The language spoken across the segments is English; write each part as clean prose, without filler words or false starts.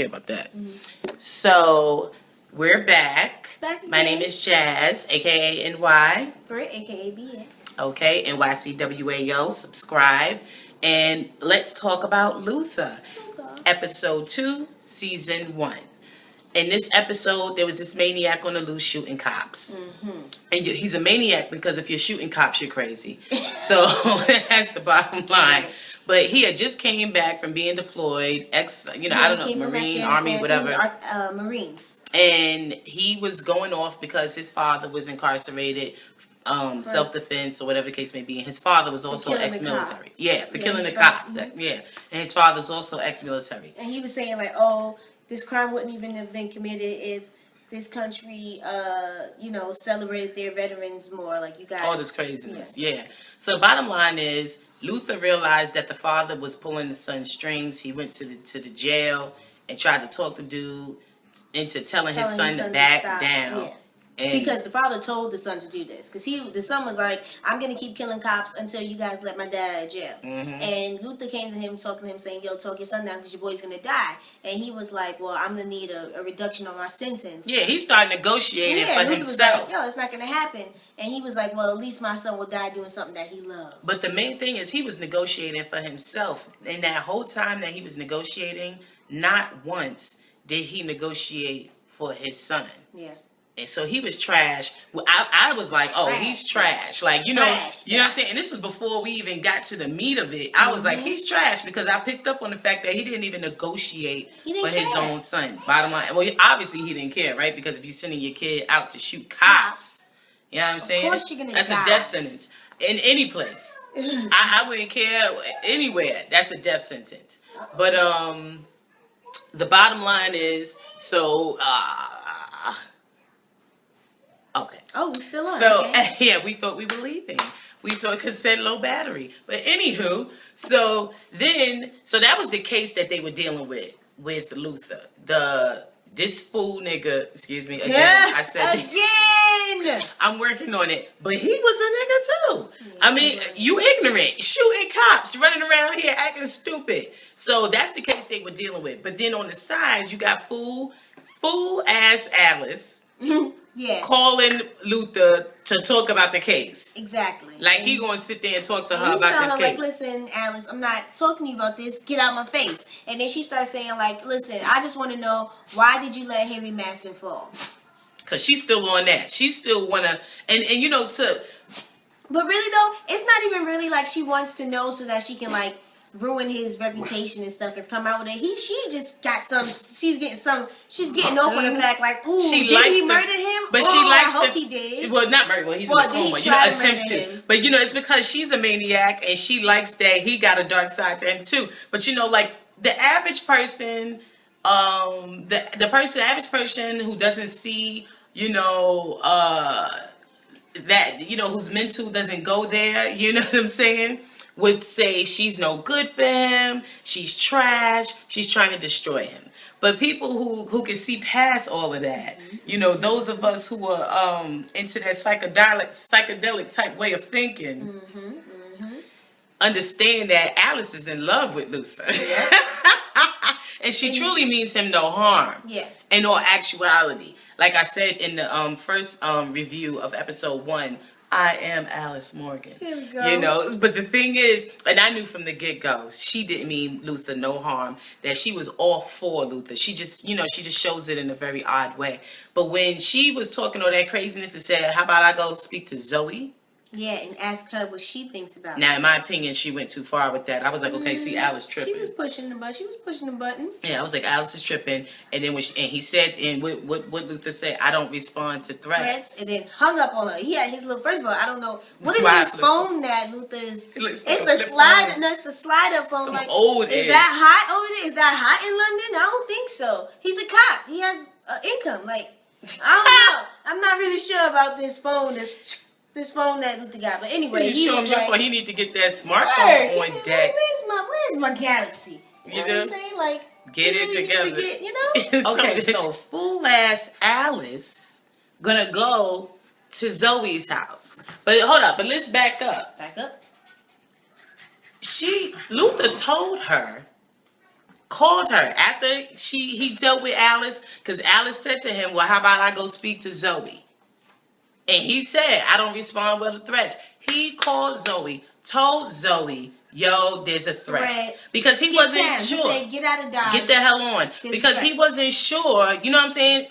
care about that. So we're back. My name is Jazz, aka NY. Britt, aka BA. Okay, NYCWAO. Subscribe. And let's talk about Luther. Episode 2, Season 1. In this episode, there was this maniac on the loose shooting cops. And he's a maniac because if you're shooting cops, you're crazy. So that's the bottom line. But he had just came back from being deployed, I don't know, Marine, Army, whatever. Marines. And he was going off because his father was incarcerated, self-defense or whatever the case may be. And his father was also ex-military. Yeah, for killing the cop. And his father's also ex-military. And he was saying like, oh, this crime wouldn't even have been committed if this country, celebrated their veterans more. Like you guys. All this craziness. Yeah. So the bottom line is, Luther realized that the father was pulling his son's strings. He went to the jail and tried to talk the dude into telling his son to back down. Yeah. Because the father told the son to do this. Because the son was like, I'm going to keep killing cops until you guys let my dad out of jail. And Luther came to him, talking to him, saying, yo, talk your son down because your boy's going to die. And he was like, well, I'm going to need a reduction on my sentence. Yeah, he started negotiating for Luther himself. Was like, yo, it's not going to happen. And he was like, well, at least my son will die doing something that he loves. But the main thing is he was negotiating for himself. And that whole time that he was negotiating, not once did he negotiate for his son. Yeah. And so he was trash. Well, I was like, oh, he's trash. Like, you know what I'm saying? And this was before we even got to the meat of it. I was like, he's trash because I picked up on the fact that he didn't even negotiate for his own son. Bottom line. Well, obviously he didn't care, right? Because if you're sending your kid out to shoot cops, you know what I'm saying? Of course you're gonna die. That's a death sentence. In any place. I wouldn't care anywhere. That's a death sentence. But the bottom line is, so okay. Oh, we still on. So, okay. Yeah, we thought we were leaving. We thought it said low battery. But anywho, so that was the case that they were dealing with Luther. This fool nigga, excuse me, again. I said again. I'm working on it. But he was a nigga too. Yeah, I mean, you ignorant, shooting cops, running around here acting stupid. So that's the case they were dealing with. But then on the sides, you got fool ass Alice. Yeah. Calling Luther to talk about the case. Exactly. Like he gonna sit there and talk to her about this case. Like, listen, Alice, I'm not talking to you about this. Get out my face. And then she starts saying like, listen, I just want to know, why did you let Harry Masson fall? Cause she's still on that. She still wanna and But really though, it's not even really like she wants to know so that she can like ruin his reputation and stuff and come out with it. She just got she's getting off on the fact like, ooh, did he murder him? But she likes I hope he did. Not murder, he's in a coma. Attempt to. But it's because she's a maniac and she likes that he got a dark side to him too. But like the average person, the average person who doesn't see, that, whose mental doesn't go there, you know what I'm saying? Would say she's no good for him, she's trash, she's trying to destroy him. But people who can see past all of that, those of us who are into that psychedelic type way of thinking, understand that Alice is in love with Luther. Yeah. And she truly means him no harm. Yeah. In all actuality. Like I said in the first review of episode 1, I am Alice Morgan. Here we go. But the thing is, and I knew from the get-go, she didn't mean Luther no harm, that she was all for Luther. She just, she just shows it in a very odd way. But when she was talking all that craziness and said, how about I go speak to Zoe? Yeah, and ask her what she thinks about it. Now, in my opinion, she went too far with that. I was like, okay, see, Alice tripping. She was pushing the buttons. Yeah, I was like, Alice is tripping. And then he said, and what Luther said, I don't respond to threats. And then hung up on her. He had his little, first of all, I don't know. What is this phone that Luther's? It's the slide. No, it's the slide-up phone. Some old is that hot over there? Is that hot in London? I don't think so. He's a cop. He has income. Like, I don't know. I'm not really sure about this phone. This phone that Luther got, but anyway, he show him your phone. He need to get that smartphone on deck. Where's my Galaxy? You know what I'm saying? Like, get it together. Okay, so fool ass Alice gonna go to Zoe's house, but hold up. But let's back up. Back up. Luther told her, called her after he dealt with Alice, because Alice said to him, well, how about I go speak to Zoe? And he said, I don't respond well to threats. He called Zoe, told Zoe, yo, there's a threat. Because he wasn't sure. He said, get out of Dodge. Get the hell on. Because he wasn't sure. You know what I'm saying?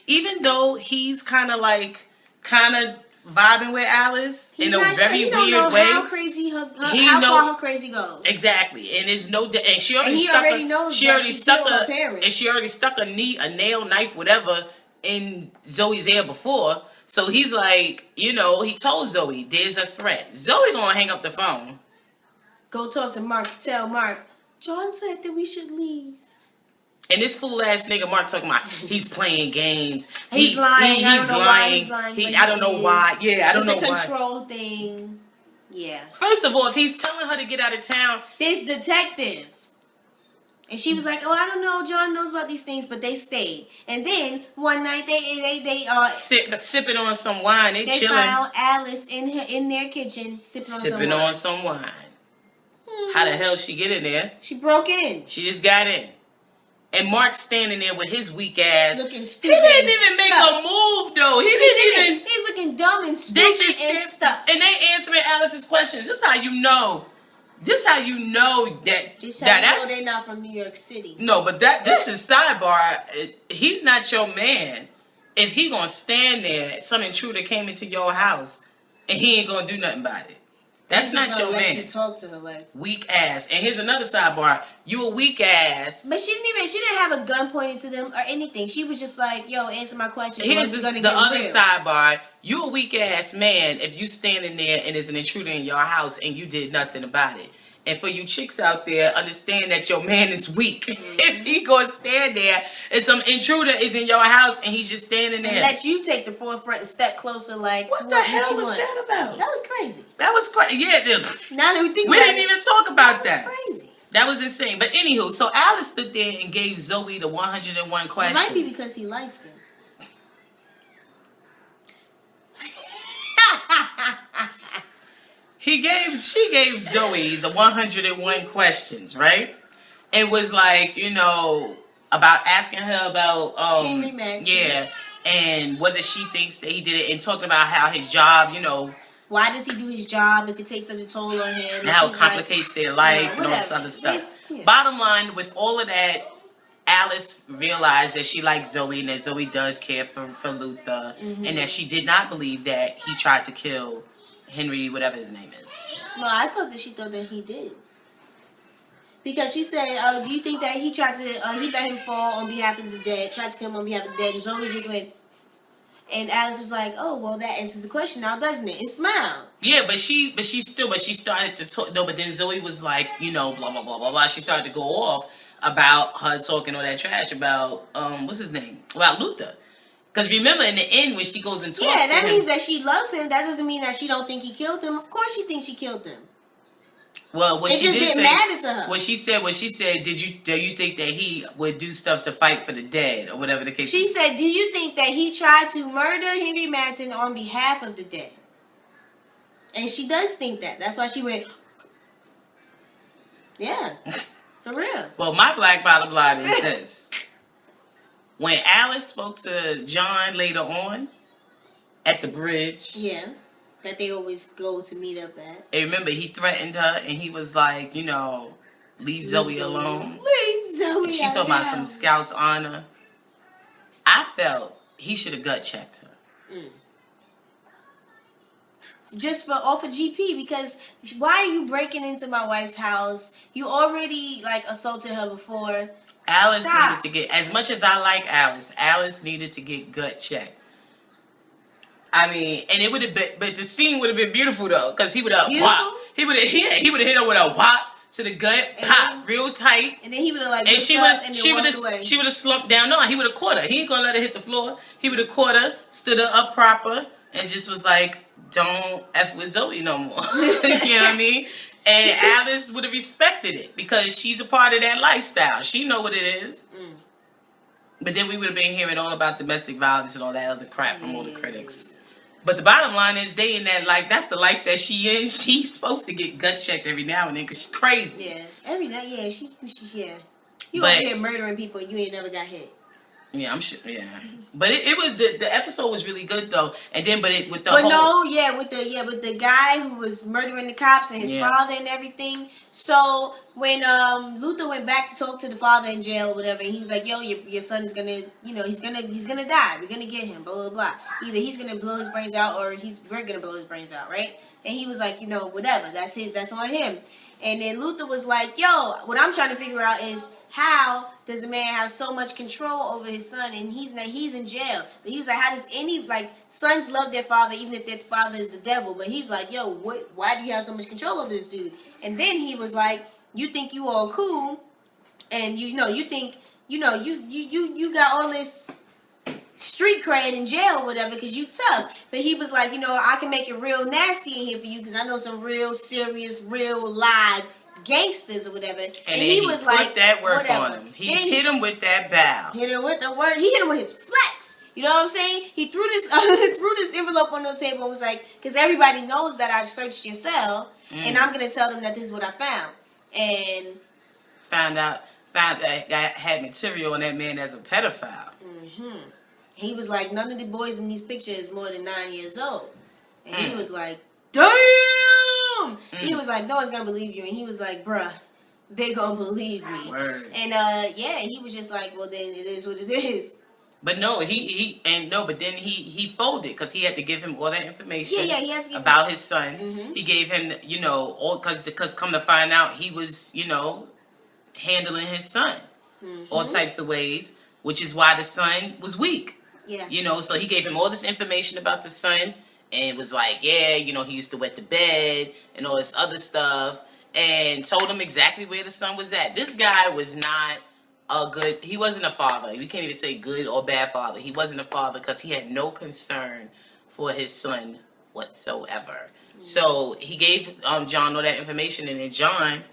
Even though he's kind of vibing with Alice in a very weird way. How crazy how far her crazy goes. Exactly. And it's no, and she already stuck a nail, knife, whatever in Zoe's ear before. So he's like, he told Zoe, there's a threat. Zoe gonna hang up the phone. Go talk to Mark. Tell Mark, John said that we should leave. And this fool ass nigga Mark talking about he's playing games. He's lying. He's lying. I don't know why. Yeah, I don't know why. It's a control thing. Yeah. First of all, if he's telling her to get out of town, this detective. And she was like, oh, I don't know. John knows about these things, but they stayed. And then one night they sipping on some wine. They chilling. Found Alice in their kitchen sipping on some wine. Mm-hmm. How the hell she get in there? She broke in. She just got in. And Mark's standing there with his weak ass. Looking stupid. He didn't even make a move, though. He didn't even. He's looking dumb and stupid and stuff. And they answering Alice's questions. This is how you know. This how you know that. This how you know they're not from New York City. No, but this is sidebar. He's not your man. If he gonna stand there, some intruder came into your house, and he ain't gonna do nothing about it. That's not your man. You talk to her like weak ass. And here's another sidebar. You a weak ass. But she didn't have a gun pointed to them or anything. She was just like, yo, answer my question. Here's the other sidebar. You a weak ass man if you standing there and there's an intruder in your house and you did nothing about it. And for you chicks out there, understand that your man is weak. Mm-hmm. If he gonna stand there and some intruder is in your house and he's just standing there. And let you take the forefront and step closer like, what the hell was that about? That was crazy. That was crazy. Yeah. Now that we think we didn't even talk about that. That was crazy. That was insane. But anywho, so Alice stood there and gave Zoe the 101 questions. It might be because he light skinned. She gave Zoe the 101 questions, right? It was like, about asking her about Henry Manson. Yeah, and whether she thinks that he did it, and talking about how his job, why does he do his job if it takes such a toll on him? And how it complicates their life and all this other stuff. Bottom line, with all of that, Alice realized that she likes Zoe and that Zoe does care for Luther, and that she did not believe that he tried to kill Henry, whatever his name is. Well, I thought that she thought that he did. Because she said, do you think that he tried to, he let him fall on behalf of the dead, tried to kill him on behalf of the dead, and Zoe just went, and Alice was like, oh, well, that answers the question now, doesn't it? And smiled. Yeah, but she started to talk, no, but then Zoe was like, blah, blah, blah, blah, blah. She started to go off about her talking all that trash about, what's his name? About Luther. Because remember, in the end, when she goes and talks to him... Yeah, that means that she loves him. That doesn't mean that she don't think he killed him. Of course she thinks she killed him. Well, what she did say... mad to her. What she said, do you think that he would do stuff to fight for the dead, or whatever the case? She said, do you think that he tried to murder Henry Manson on behalf of the dead? And she does think that. That's why she went... Yeah, for real. Well, my black bottom line is this. When Alice spoke to John later on at the bridge. Yeah, that they always go to meet up at. And remember, he threatened her and he was like, leave Zoe alone. Leave Zoe. And she talking about some Scout's honor. I felt he should have gut checked her. Just off of GP, because why are you breaking into my wife's house? You already assaulted her before. Alice needed to get, as much as I like Alice needed to get gut checked. I mean, and it would have been, but the scene would have been beautiful though, because he would have whop. He would have hit her with a whop to the gut, pop real tight, and then he would have and she would have slumped down. No, he would have caught her. He ain't gonna let her hit the floor. He would have caught her, stood her up proper, and just was like, "Don't F with Zoe no more." You know what I mean? And Alice would have respected it because she's a part of that lifestyle. She know what it is. But then we would have been hearing all about domestic violence and all that other crap from all the critics. But the bottom line is, they in that life. That's the life that she in. She's supposed to get gut checked every now and then because she's crazy. Yeah, every night. Yeah, she's yeah. You over here murdering people and you ain't never got hit. Yeah, I'm sure. Yeah, but it was the episode was really good though, and then with the the guy who was murdering the cops and his father and everything. So when Luther went back to talk to the father in jail or whatever, and he was like, "Yo, your son is gonna, he's gonna die. We're gonna get him. Blah blah blah. Either he's gonna blow his brains out or we're gonna blow his brains out, right?" And he was like, whatever. That's on him. And then Luther was like, "Yo, what I'm trying to figure out is." How does a man have so much control over his son and he's in jail? But he was like, how does sons love their father even if their father is the devil? But he's like, yo, why do you have so much control over this dude? And then he was like, you think you all cool and you think you got all this street cred in jail or whatever because you tough. But he was like, I can make it real nasty in here for you because I know some real serious, real live gangsters or whatever, and he was like, that work whatever. On him. He hit him with that bow. Hit him with the word. He hit him with his flex. You know what I'm saying? He threw this envelope on the table and was like, because everybody knows that I've searched your cell, and I'm gonna tell them that this is what I found. And found that guy had material on that man as a pedophile. He was like, none of the boys in these pictures is more than 9 years old, and he was like, damn. He was like, no one's gonna believe you, and he was like, bruh, they gonna believe me. Word. And he was just like, well, then it is what it is. But no, but then he folded because he had to give him all that information. Yeah, he had to give about his son. He gave him, all because come to find out he was, handling his son all types of ways, which is why the son was weak. Yeah. So he gave him all this information about the son. And was like, yeah, he used to wet the bed and all this other stuff. And told him exactly where the son was at. This guy was not he wasn't a father. You can't even say good or bad father. He wasn't a father because he had no concern for his son whatsoever. So he gave John all that information. And then John,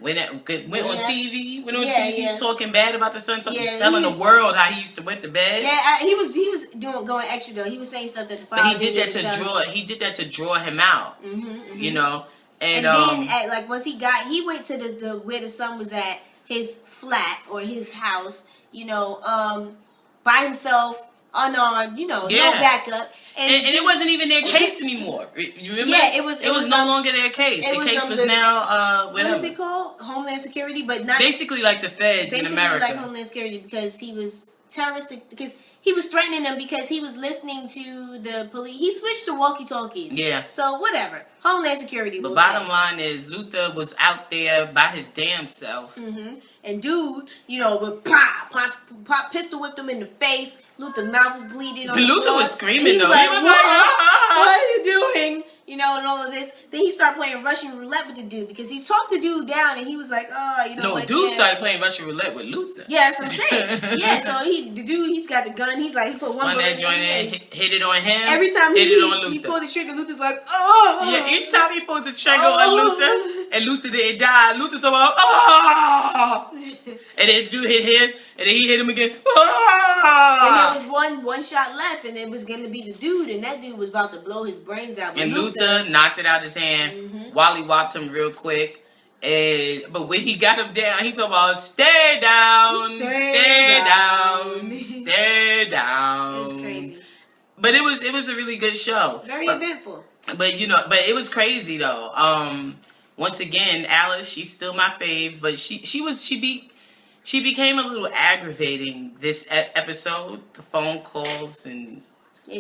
went on TV talking bad about the son, telling the world how he used to wet the bed. Yeah, he was going extra though. He was saying stuff that the father. But he did that to draw him out. And then once he went to the where the son was at, his flat or his house, by himself. Unarmed, no backup, and it wasn't even their case anymore. You remember? Yeah, it was no longer their case. The case was now what is it called? Homeland Security, but not basically like the feds in America. Like Homeland Security because he was terroristic because he was threatening them because he was listening to the police. He switched to walkie-talkies. Yeah. So whatever. Homeland Security. The bottom line is Luther was out there by his damn self. And dude, would pop pistol whipped him in the face. Luther's mouth was bleeding. Luther was screaming though. He was like, what are you doing? And all of this. Then he started playing Russian roulette with the dude because he talked the dude down and he was like, dude started playing Russian roulette with Luther. Yeah, that's what I'm saying. Yeah, so he's got the gun. He's like, he put one bullet in his. Hit it on him. Every time he pulled the trigger, Luther's like, oh. Yeah, each time he pulled the trigger on Luther and Luther didn't die, Luther told him, oh. And then the dude hit him and then he hit him again. And there was one shot left and it was going to be the dude and that dude was about to blow his brains out. And Luther knocked it out of his hand. Wally whopped him real quick. But when he got him down, he told about stay down. It was crazy. But it was a really good show. Very eventful. But but it was crazy though. Once again, Alice, she's still my fave, but she became a little aggravating this episode. The phone calls and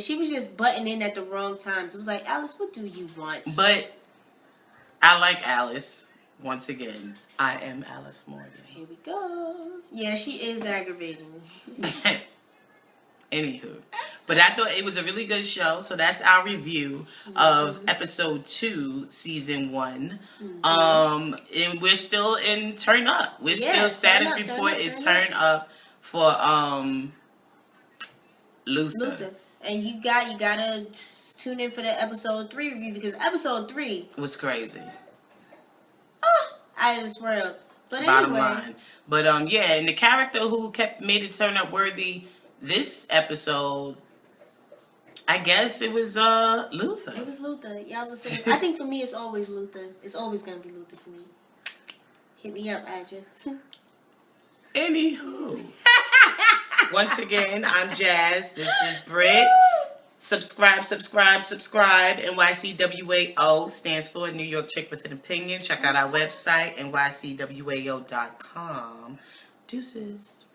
she was just butting in at the wrong times. It was like, Alice, what do you want? But I like Alice. Once again, I am Alice Morgan. Here we go. Yeah, she is aggravating. Anywho, but I thought it was a really good show. So that's our review of episode 2, season 1. And we're still in turn up. We're still status report is turn up for Luther. And you gotta tune in for the episode 3 review because episode 3 was crazy. Out of this world. But bottom anyway. line. But and the character who made it turn up worthy this episode, I guess it was Luther. It was Luther. Yeah, I was saying. I think for me it's always Luther. It's always gonna be Luther for me. Hit me up, Idris. Anywho. Once again, I'm Jazz. This is Britt. Subscribe. NYCWAO stands for New York Chick with an Opinion. Check out our website, NYCWAO.com. Deuces.